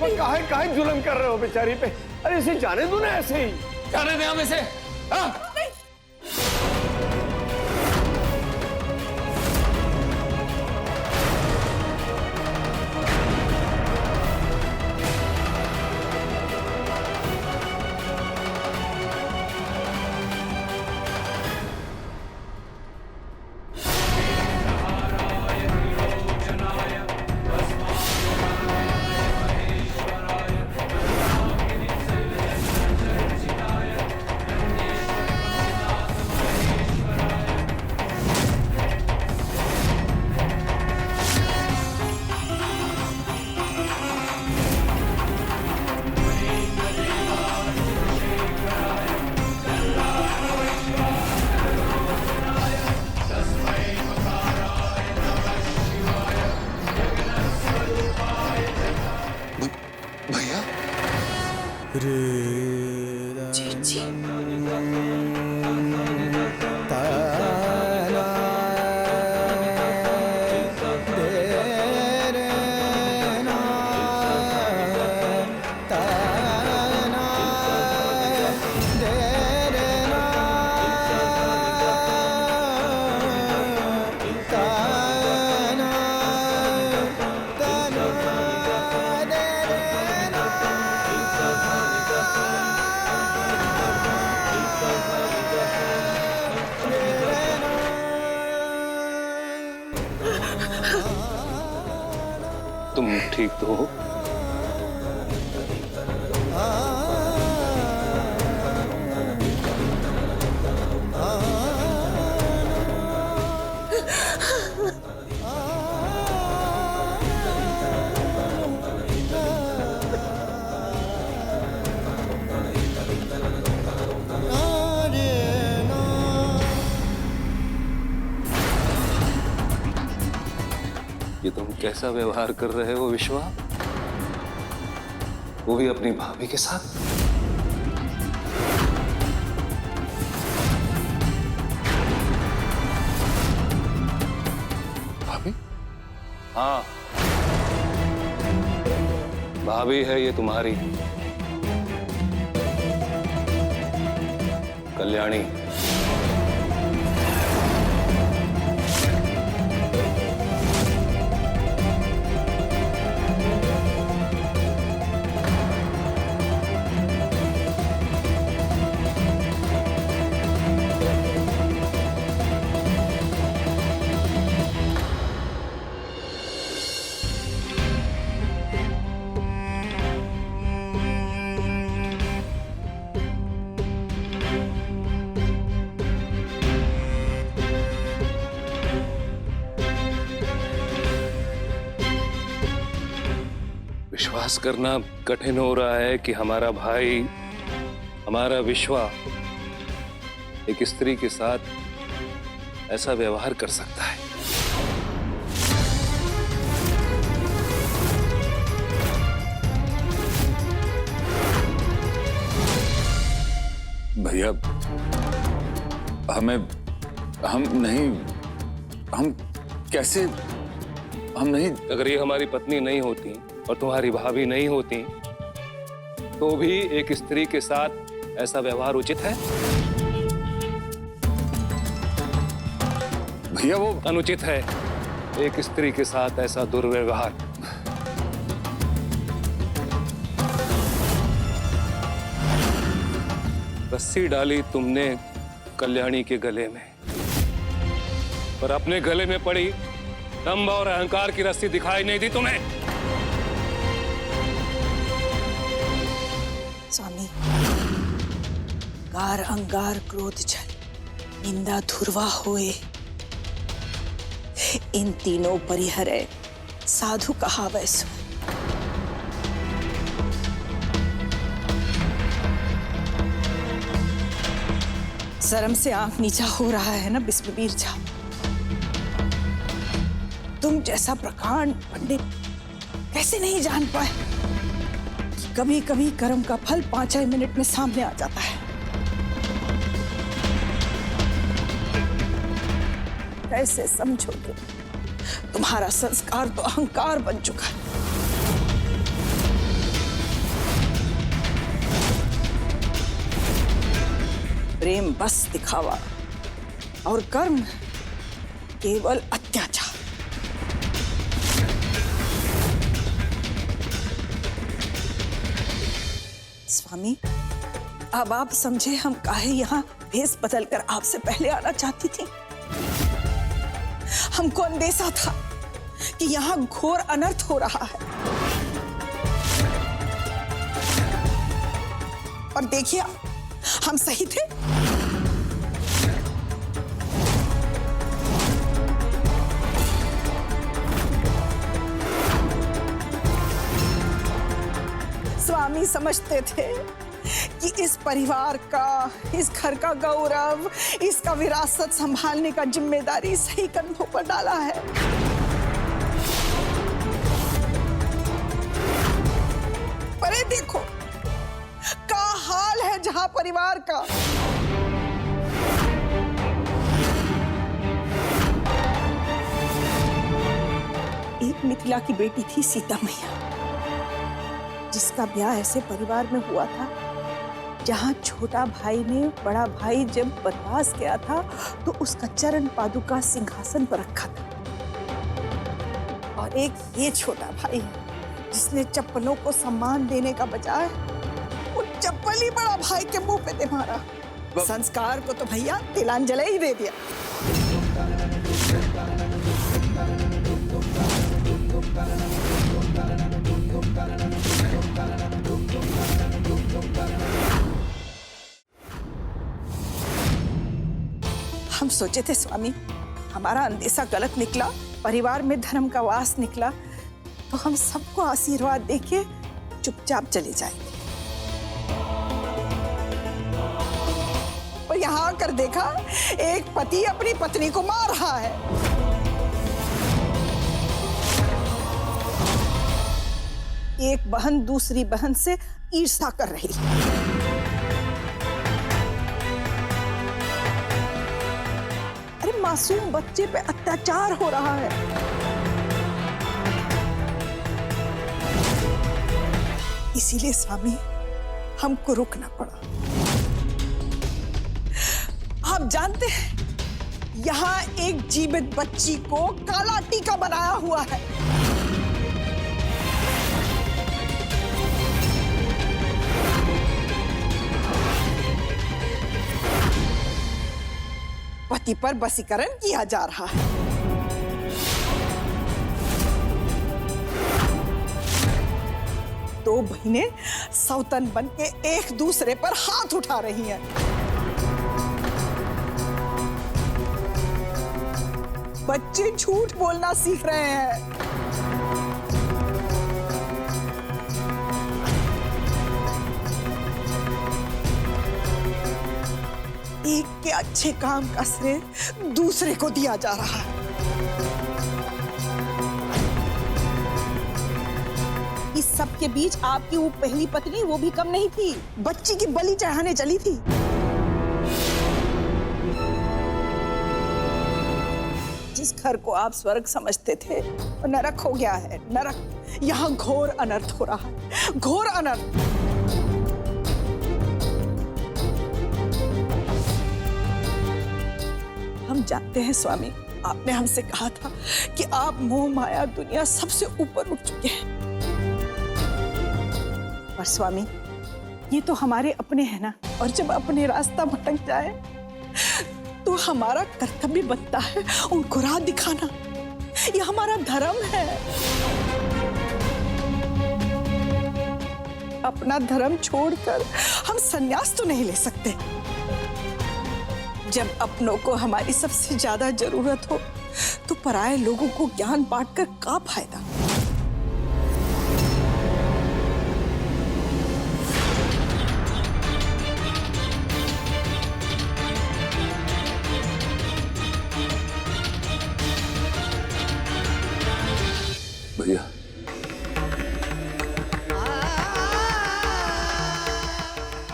काहे काहे जुल्म कर रहे हो बेचारी पे? अरे इसे जाने दो ना, ऐसे ही जाने दे हम इसे। हाँ? भैया जी तुम ठीक तो हो? ये तुम कैसा व्यवहार कर रहे हो विश्वा? वो भी अपनी भाभी के साथ? भाभी? हाँ, भाभी है ये तुम्हारी कल्याणी। विश्वास करना कठिन हो रहा है कि हमारा भाई, हमारा विश्वा एक स्त्री के साथ ऐसा व्यवहार कर सकता है। भैया हम कैसे, हम नहीं। अगर ये हमारी पत्नी नहीं होती और तुम्हारी भाभी नहीं होती तो भी एक स्त्री के साथ ऐसा व्यवहार उचित है? भैया वो अनुचित है एक स्त्री के साथ ऐसा दुर्व्यवहार। रस्सी डाली तुमने कल्याणी के गले में, पर अपने गले में पड़ी दंभ और अहंकार की रस्सी दिखाई नहीं दी तुम्हें। स्वामी, गार अंगार क्रोध जल निंदा धुर्वा होए, इन तीनों परिहरे साधु कहा वैसो। शर्म से आंख नीचा हो रहा है ना बिस्मिल्लाह झा। तुम जैसा प्रकांड पंडित कैसे नहीं जान पाए कि कभी कभी कर्म का फल 5 मिनट में सामने आ जाता है। कैसे समझोगे? तुम्हारा संस्कार तो अहंकार बन चुका है। प्रेम बस दिखावा और कर्म केवल अत्याचार। स्वामी, अब आप समझे हम काहे यहाँ भेष बदलकर आपसे पहले आना चाहती थी। हमको अंदेशा था कि यहाँ घोर अनर्थ हो रहा है, और देखिए हम सही थे। स्वामी समझते थे कि इस परिवार का, इस घर का गौरव, इसका विरासत संभालने का जिम्मेदारी सही कंधों पर डाला है। पर ये देखो का हाल है जहां परिवार का। एक मिथिला की बेटी थी सीता मैया, जिसका ब्याह ऐसे परिवार में हुआ था जहां छोटा भाई ने बड़ा भाई जब वनवास गया था तो उसका चरण पादुका सिंहासन पर रखा था। और एक ये छोटा भाई है जिसने चप्पलों को सम्मान देने का बजाय वो चप्पल ही बड़ा भाई के मुंह पे दे मारा। संस्कार को तो भैया तिलांजलि ही दे दिया। हम सोचे थे स्वामी, हमारा अंदेशा गलत निकला, परिवार में धर्म का वास निकला, तो हम सबको आशीर्वाद देके चुपचाप चले जाएंगे। पर यहाँ आकर देखा एक पति अपनी पत्नी को मार रहा है। एक बहन दूसरी बहन से ईर्ष्या कर रही है। मासूम बच्चे पे अत्याचार हो रहा है। इसीलिए स्वामी हमको रुकना पड़ा। आप जानते हैं यहाँ एक जीवित बच्ची को काला टीका बनाया हुआ है। पति पर वशीकरण किया जा रहा है। दो बहनें सौतन बन के एक दूसरे पर हाथ उठा रही हैं। बच्चे झूठ बोलना सीख रहे हैं। एक के अच्छे काम का श्रेय दूसरे को दिया जा रहा है। इस सब के बीच आपकी वो पहली पत्नी वो भी कम नहीं थी, बच्ची की बलि चढ़ाने चली थी। जिस घर को आप स्वर्ग समझते थे वो नरक हो गया है। नरक, यहाँ घोर अनर्थ हो रहा है, घोर अनर्थ। हम जानते हैं स्वामी, आपने हमसे कहा था कि आप मोह माया दुनिया सबसे ऊपर उठ चुके हैं। पर स्वामी, ये तो हमारे अपने हैं ना, और जब अपने रास्ता भटक जाए तो हमारा कर्तव्य बनता है उनको राह दिखाना। ये हमारा धर्म है। अपना धर्म छोड़कर हम संन्यास तो नहीं ले सकते। जब अपनों को हमारी सबसे ज्यादा जरूरत हो तो पराये लोगों को ज्ञान बांटकर क्या फायदा। भैया,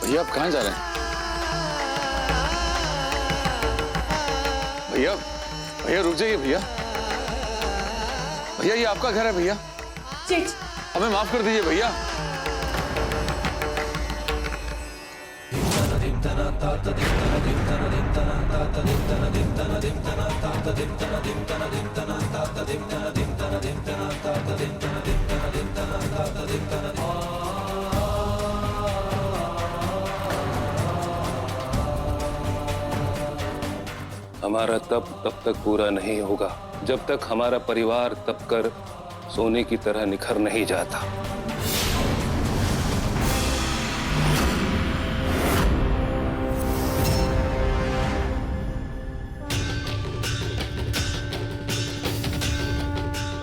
भैया आप कहाँ जा रहे हैं? भैया, भैया रुक जाइए भैया। भैया ये आपका घर है भैया, हमें माफ कर दीजिए भैया। हमारा तब तक पूरा नहीं होगा जब तक हमारा परिवार तप कर सोने की तरह निखर नहीं जाता।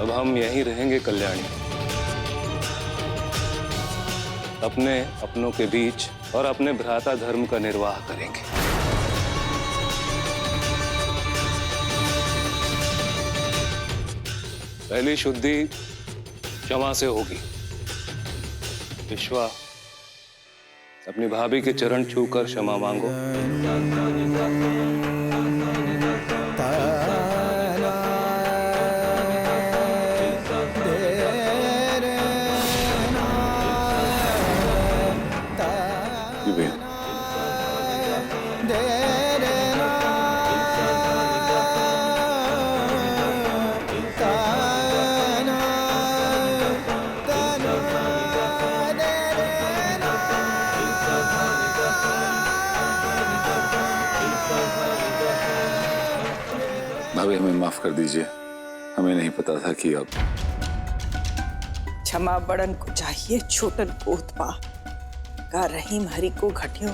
अब हम यहीं रहेंगे कल्याणी, अपने अपनों के बीच और अपने भ्राता धर्म का निर्वाह करेंगे। पहली शुद्धि क्षमा से होगी। विश्वा, अपनी भाभी के चरण छूकर क्षमा मांगो। भाभी हमें माफ कर दीजिए, हमें नहीं पता था कि आप। क्षमा बड़न को चाहिए छोटन को उत्पा, का रहीम हरि को घटियो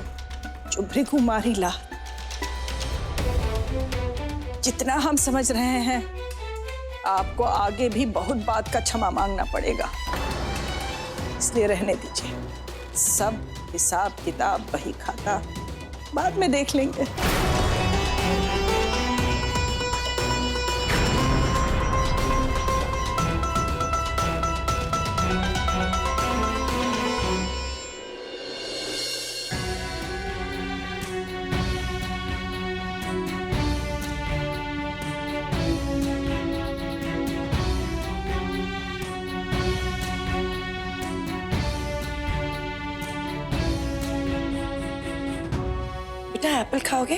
जो भृगु मारी ला। जितना हम समझ रहे हैं आपको आगे भी बहुत बात का क्षमा मांगना पड़ेगा, इसलिए रहने दीजिए। सब हिसाब किताब बही खाता बाद में देख लेंगे। बेटा एप्पल खाओगे?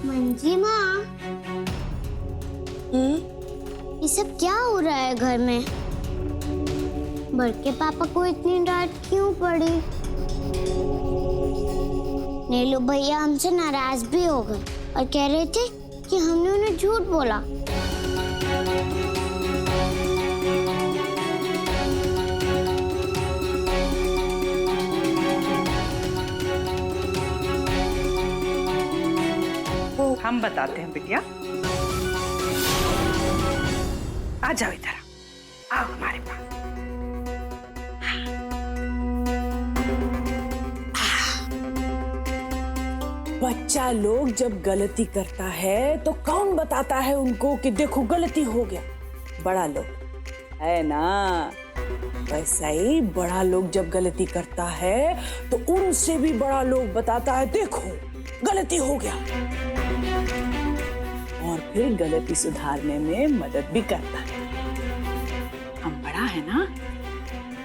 मंजी माँ, ये सब क्या हो रहा है घर में? बड़के पापा को इतनी डांट क्यों पड़ी? नीलू भैया हमसे नाराज भी हो गए और कह रहे थे कि हमने उन्हें झूठ बोला। हम बताते हैं बिटिया, आ जाओ इधर, आओ हमारे पास। बच्चा लोग जब गलती करता है तो कौन बताता है उनको कि देखो गलती हो गया? बड़ा लोग है ना। वैसा ही बड़ा लोग जब गलती करता है तो उनसे भी बड़ा लोग बताता है देखो गलती हो गया, और फिर गलती सुधारने में मदद भी करता है। हम बड़ा है ना,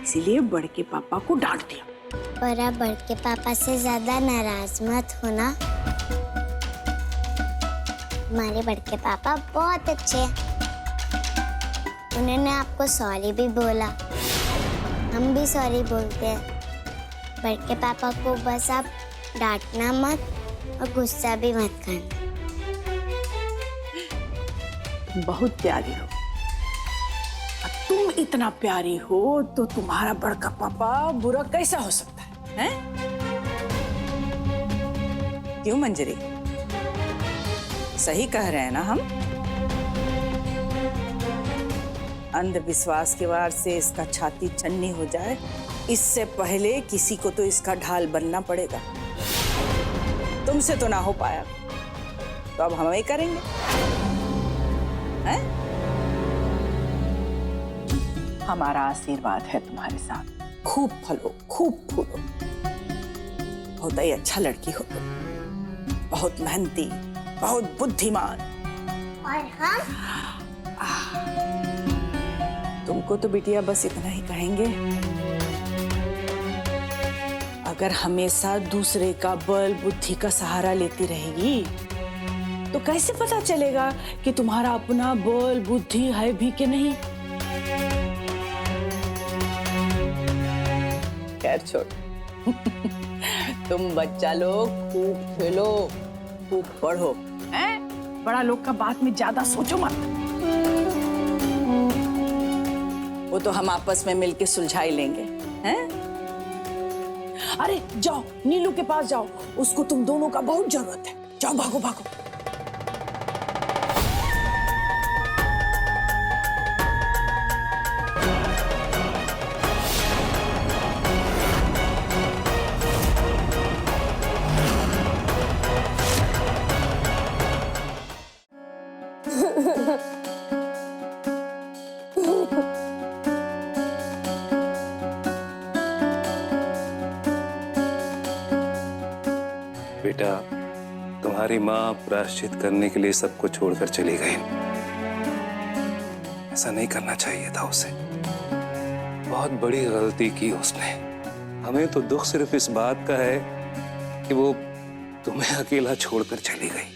इसीलिए बड़ के पापा को डांट दिया। बड़ा बड़ के पापा से ज्यादा नाराज मत होना। हमारे बड़ के पापा बहुत अच्छे हैं। उन्होंने आपको सॉरी भी बोला, हम भी सॉरी बोलते हैं। बड़ के पापा को बस आप डांटना मत और गुस्सा भी मत करना। बहुत प्यारी हो, अब तुम इतना प्यारी हो तो तुम्हारा बड़का पापा बुरा कैसा हो सकता है? क्यों मंजरी, सही कह रहे हैं ना हम? अंधविश्वास के वार से इसका छाती चन्नी हो जाए, इससे पहले किसी को तो इसका ढाल बनना पड़ेगा। तुमसे तो ना हो पाया, तो अब हम ही करेंगे। हैं? हमारा आशीर्वाद है तुम्हारे साथ। खूब फलो, खूब फूलो। बहुत ही अच्छा लड़की हो तुम, बहुत मेहनती, बहुत बुद्धिमान। और हम? तुमको तो बिटिया बस इतना ही कहेंगे, अगर हमेशा दूसरे का बल बुद्धि का सहारा लेती रहेगी तो कैसे पता चलेगा कि तुम्हारा अपना बल बुद्धि है भी कि नहीं? खैर छोड़। तुम बच्चा लोग खूब खेलो, खूब पढ़ो, हैं? बड़ा लोग का बात में ज्यादा सोचो मत। वो तो हम आपस में मिलके सुलझा ही लेंगे, हैं? अरे जाओ नीलू के पास जाओ, उसको तुम दोनों का बहुत जरूरत है। जाओ भागो भागो। बेटा, तुम्हारी माँ प्रायश्चित करने के लिए सबको छोड़कर चली गई। ऐसा नहीं करना चाहिए था उसे। बहुत बड़ी गलती की उसने। हमें तो दुख सिर्फ इस बात का है कि वो तुम्हें अकेला छोड़कर चली गई।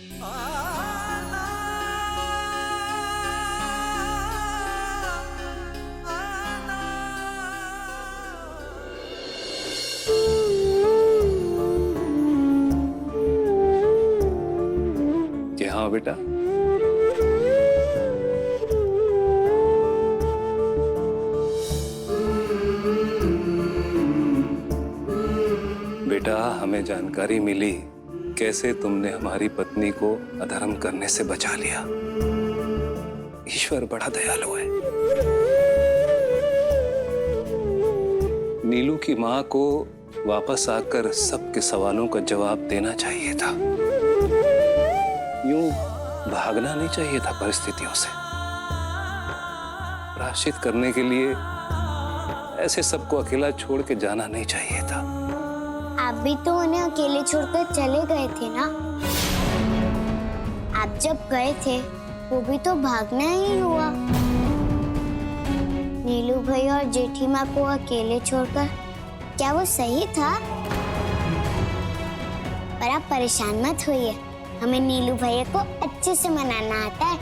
हाँ बेटा, बेटा हमें जानकारी मिली कैसे तुमने हमारी पत्नी को अधर्म करने से बचा लिया। ईश्वर बड़ा दयालु है। नीलू की माँ को वापस आकर सबके सवालों का जवाब देना चाहिए था। यूं भागना नहीं चाहिए था परिस्थितियों से। प्रायश्चित करने के लिए ऐसे सबको अकेला छोड़ के जाना नहीं चाहिए था। आप भी तो उन्हें अकेले छोड़कर चले गए थे ना। आप जब गए थे वो भी तो भागना ही हुआ। नीलू भाई और जेठी माँ को अकेले छोड़कर क्या वो सही था? पर आप परेशान मत होइए, हमें नीलू भैया को अच्छे से मनाना आता है।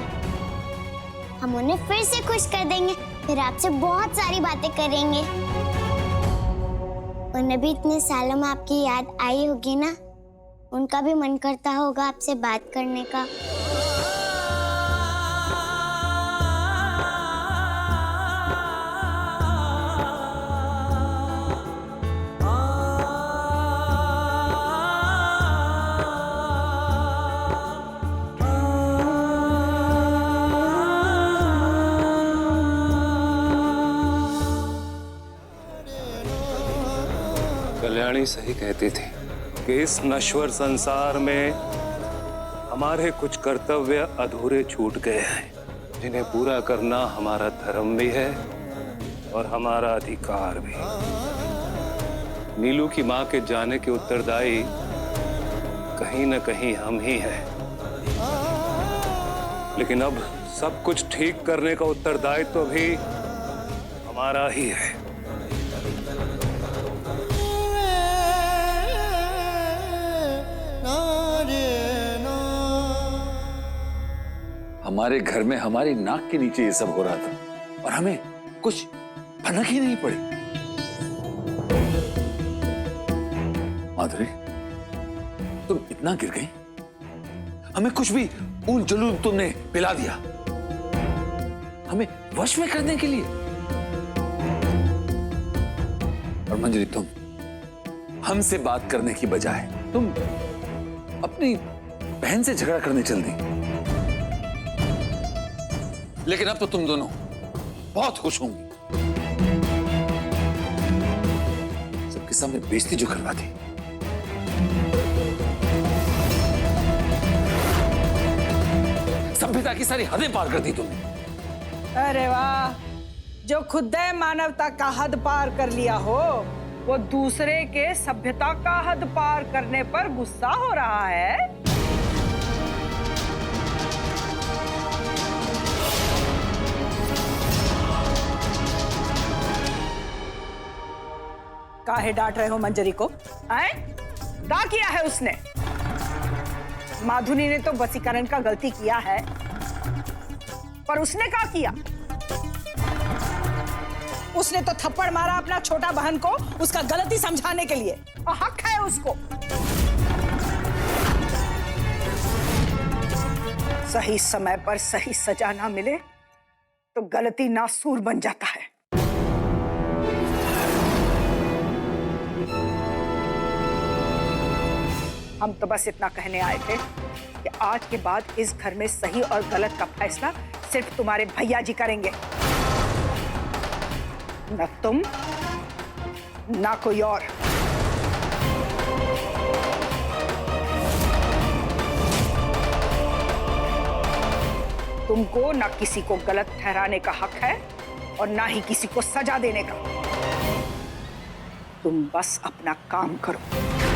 हम उन्हें फिर से खुश कर देंगे, फिर आपसे बहुत सारी बातें करेंगे। उन्हें भी इतने सालों में आपकी याद आई होगी ना, उनका भी मन करता होगा आपसे बात करने का। कल्याणी सही कहती थी कि इस नश्वर संसार में हमारे कुछ कर्तव्य अधूरे छूट गए हैं, जिन्हें पूरा करना हमारा धर्म भी है और हमारा अधिकार भी। नीलू की मां के जाने के उत्तरदायी कहीं न कहीं हम ही हैं, लेकिन अब सब कुछ ठीक करने का उत्तरदायित्व भी हमारा ही है। हमारे घर में हमारी नाक के नीचे ये सब हो रहा था और हमें कुछ भनक ही नहीं पड़ी। माधुरी, तुम इतना गिर गई, हमें कुछ भी ऊल जलूल तुमने पिला दिया, हमें वश में करने के लिए। और मंजरी, तुम हमसे बात करने की बजाय तुम अपनी बहन से झगड़ा करने चल दी। लेकिन अब तो तुम दोनों बहुत खुश होंगी। सबके सामने बेइज्जती जो करवा दी। सभ्यता की सारी हदें पार कर दी तुमने। अरे वाह, जो खुद मानवता का हद पार कर लिया हो, वो दूसरे के सभ्यता का हद पार करने पर गुस्सा हो रहा है। काहे डांट रहे हो मंजरी को? क्या किया है उसने? माधुरी ने तो वसीकरण का गलती किया है, पर उसने क्या किया? उसने तो थप्पड़ मारा अपना छोटा बहन को उसका गलती समझाने के लिए, और हक है उसको। सही समय पर सही सजा ना मिले तो गलती नासूर बन जाता है। हम तो बस इतना कहने आए थे कि आज के बाद इस घर में सही और गलत का फैसला सिर्फ तुम्हारे भैया जी करेंगे, न तुम ना कोई और। तुमको ना किसी को गलत ठहराने का हक है और ना ही किसी को सजा देने का। तुम बस अपना काम करो।